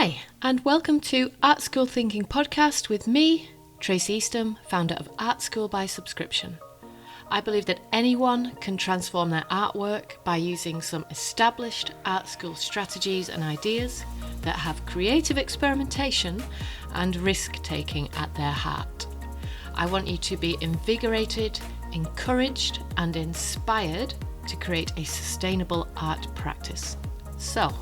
Hi, and welcome to Art School Thinking Podcast with me, Tracy Eastham, founder of Art School by Subscription. I believe that anyone can transform their artwork by using some established art school strategies and ideas that have creative experimentation and risk-taking at their heart. I want you to be invigorated, encouraged, and inspired to create a sustainable art practice. So,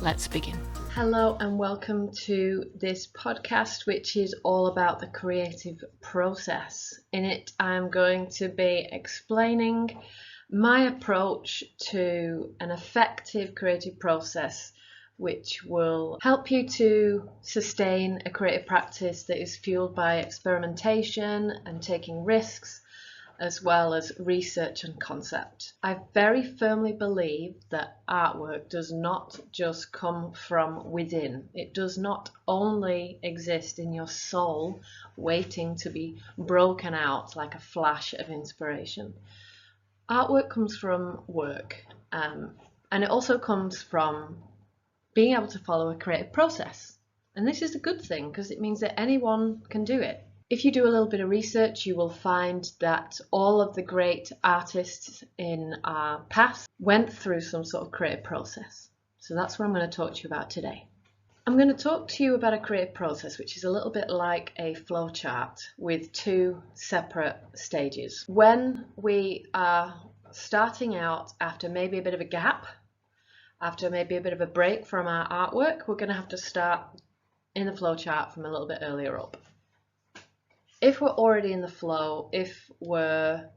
let's begin. Hello and welcome to this podcast, which is all about the creative process. In it, I'm going to be explaining my approach to an effective creative process, which will help you to sustain a creative practice that is fueled by experimentation and taking risks, as well as research and concept. I very firmly believe that artwork does not just come from within. It does not only exist in your soul, waiting to be broken out like a flash of inspiration. Artwork comes from work, and it also comes from being able to follow a creative process. And this is a good thing because it means that anyone can do it. If you do a little bit of research, you will find that all of the great artists in our past went through some sort of creative process. So that's what I'm going to talk to you about today. I'm going to talk to you about a creative process, which is a little bit like a flowchart with two separate stages. When we are starting out after maybe a bit of a gap, after maybe a bit of a break from our artwork, we're going to have to start in the flowchart from a little bit earlier up. If we're already in the flow, if we're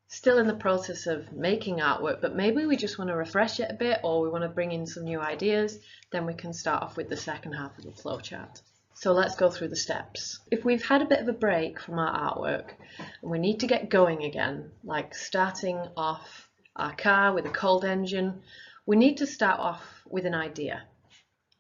still in the process of making artwork, but maybe we just want to refresh it a bit or we want to bring in some new ideas, then we can start off with the second half of the flowchart. So let's go through the steps. If we've had a bit of a break from our artwork and we need to get going again, like starting off our car with a cold engine, we need to start off with an idea.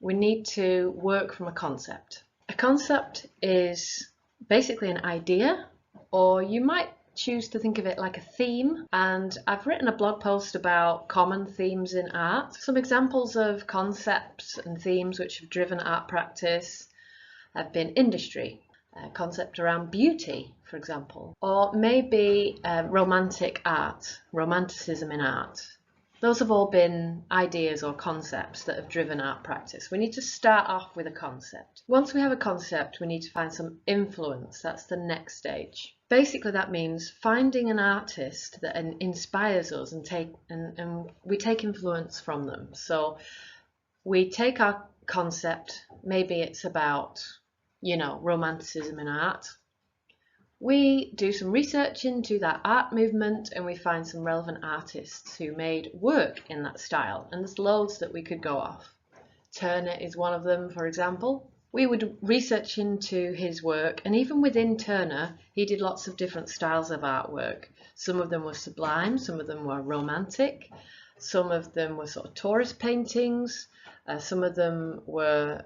We need to work from a concept. A concept is basically an idea, or you might choose to think of it like a theme. And I've written a blog post about common themes in art. Some examples of concepts and themes which have driven art practice have been industry, a concept around beauty, for example, or maybe romantic art, romanticism in art. Those have all been ideas or concepts that have driven art practice. We need to start off with a concept. Once we have a concept, we need to find some influence. That's the next stage. Basically, that means finding an artist that inspires us and we take influence from them. So we take our concept, maybe it's about, romanticism in art. We do some research into that art movement and we find some relevant artists who made work in that style. And there's loads that we could go off. Turner is one of them, for example. We would research into his work, and even within Turner, he did lots of different styles of artwork. Some of them were sublime, some of them were romantic, some of them were sort of tourist paintings, some of them were,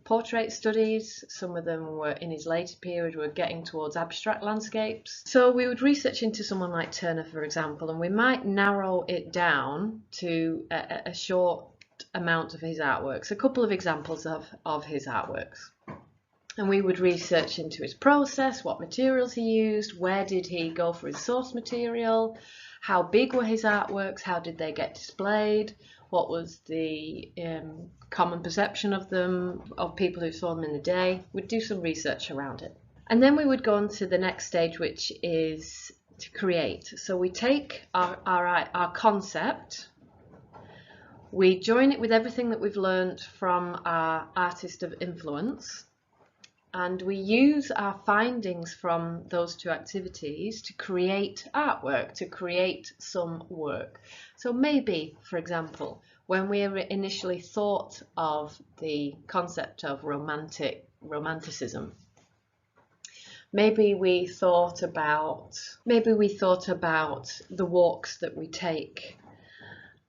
portrait studies. Some of them were in his later period, were getting towards abstract landscapes. So we would research into someone like Turner, for example, and we might narrow it down to a short amount of his artworks, a couple of examples of his artworks. And we would research into his process, what materials he used, where did he go for his source material, how big were his artworks, how did they get displayed, what was the common perception of them, of people who saw them in the day. We'd do some research around it. And then we would go on to the next stage, which is to create. So we take our concept, we join it with everything that we've learned from our artist of influence, and we use our findings from those two activities to create artwork, to create some work. So maybe, for example, when we initially thought of the concept of romanticism, maybe we thought about the walks that we take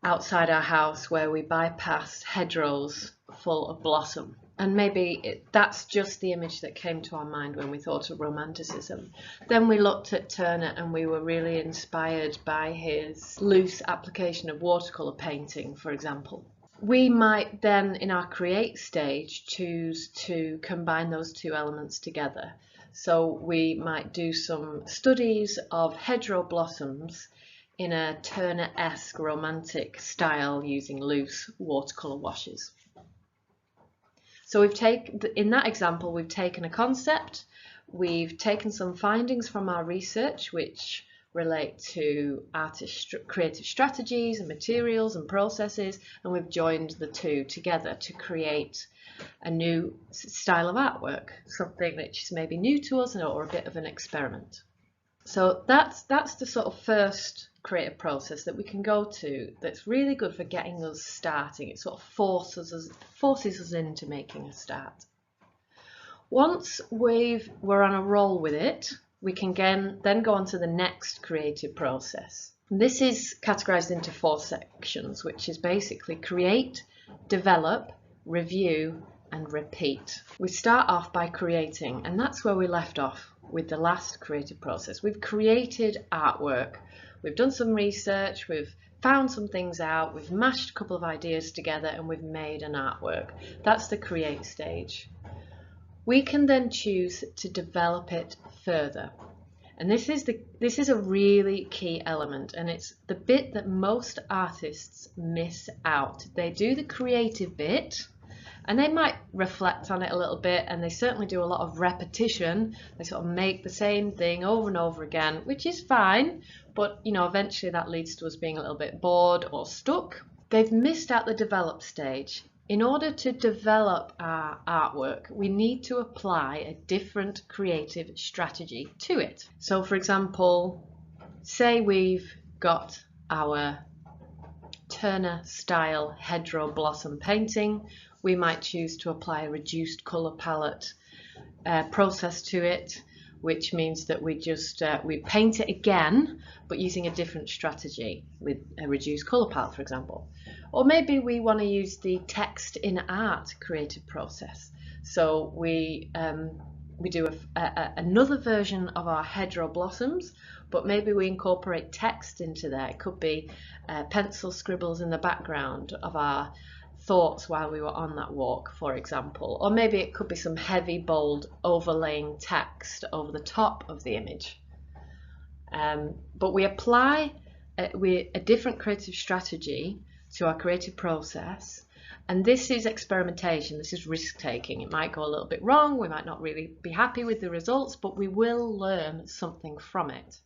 outside our house where we bypass hedgerows full of blossom. and maybe that's just the image that came to our mind when we thought of Romanticism. Then we looked at Turner and we were really inspired by his loose application of watercolour painting, for example. We might then, in our create stage, choose to combine those two elements together. So we might do some studies of hedgerow blossoms in a Turner-esque romantic style using loose watercolour washes. So in that example, we've taken a concept, we've taken some findings from our research which relate to artist creative strategies and materials and processes, and we've joined the two together to create a new style of artwork, something which is maybe new to us or a bit of an experiment. So that's the sort of first creative process that we can go to that's really good for getting us starting. It sort of forces us into making a start. Once we're on a roll with it, we can then go on to the next creative process. This is categorized into 4 sections, which is basically create, develop, review, and repeat. We start off by creating, and that's where we left off with the last creative process. We've created artwork. We've done some research, we've found some things out, we've mashed a couple of ideas together, and we've made an artwork. That's the create stage. We can then choose to develop it further. And this is a really key element, and it's the bit that most artists miss out. They do the creative bit, and they might reflect on it a little bit, and they certainly do a lot of repetition. They sort of make the same thing over and over again, which is fine, but eventually that leads to us being a little bit bored or stuck. They've missed out the develop stage. In order to develop our artwork, we need to apply a different creative strategy to it. So for example, say we've got our Turner style hedgerow blossom painting. We might choose to apply a reduced colour palette process to it, which means that we paint it again, but using a different strategy with a reduced colour palette, for example. Or maybe we want to use the text in art creative process. So we do another version of our hedgerow blossoms, but maybe we incorporate text into there. It could be pencil scribbles in the background of our thoughts while we were on that walk, for example. Or maybe it could be some heavy, bold overlaying text over the top of the image. But we apply a different creative strategy to our creative process, and this is experimentation, this is risk-taking. It might go a little bit wrong, we might not really be happy with the results, but we will learn something from it.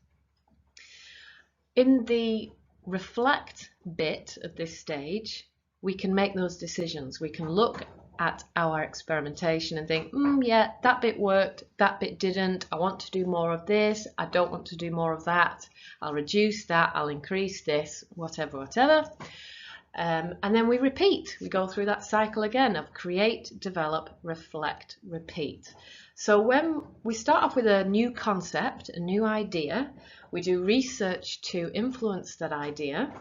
In the reflect bit of this stage, we can make those decisions. We can look at our experimentation and think, yeah, that bit worked, that bit didn't, I want to do more of this, I don't want to do more of that, I'll reduce that, I'll increase this, whatever. And then we repeat. We go through that cycle again of create, develop, reflect, repeat. So when we start off with a new concept, a new idea, we do research to influence that idea.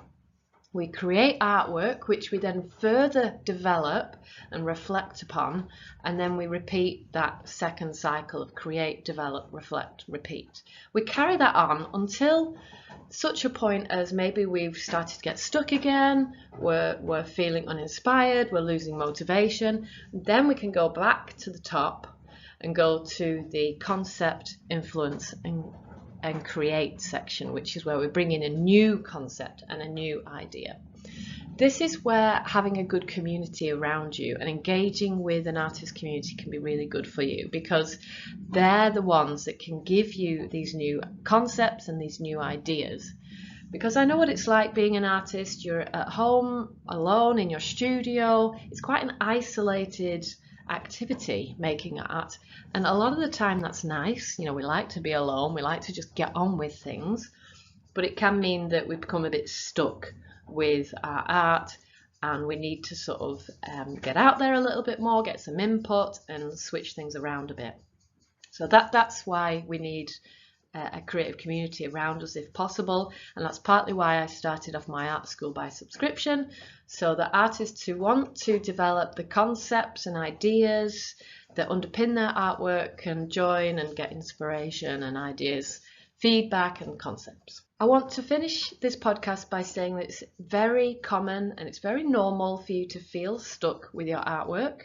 We create artwork, which we then further develop and reflect upon, and then we repeat that second cycle of create, develop, reflect, repeat. We carry that on until such a point as maybe we've started to get stuck again, we're feeling uninspired, we're losing motivation. Then we can go back to the top and go to the concept, influence, and create section, which is where we bring in a new concept and a new idea. This is where having a good community around you and engaging with an artist community can be really good for you, because they're the ones that can give you these new concepts and these new ideas. Because I know what it's like being an artist. You're at home alone in your studio. It's quite an isolated activity, making art, and a lot of the time that's nice. We like to be alone, we like to just get on with things, but it can mean that we become a bit stuck with our art, and we need to sort of get out there a little bit more, get some input and switch things around a bit. So that's why we need a creative community around us if possible, and that's partly why I started off my art school by subscription, so that artists who want to develop the concepts and ideas that underpin their artwork can join and get inspiration and ideas, feedback and concepts. I want to finish this podcast by saying that it's very common and it's very normal for you to feel stuck with your artwork.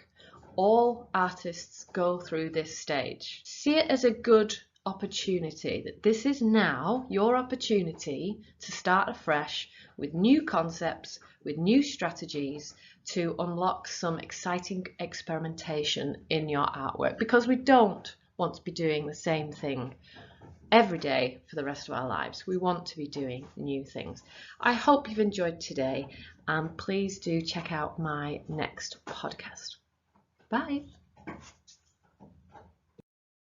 All artists go through this stage. See it as a good opportunity, that this is now your opportunity to start afresh with new concepts, with new strategies to unlock some exciting experimentation in your artwork, because we don't want to be doing the same thing every day for the rest of our lives. We want to be doing new things. I hope you've enjoyed today, and please do check out my next podcast. Bye.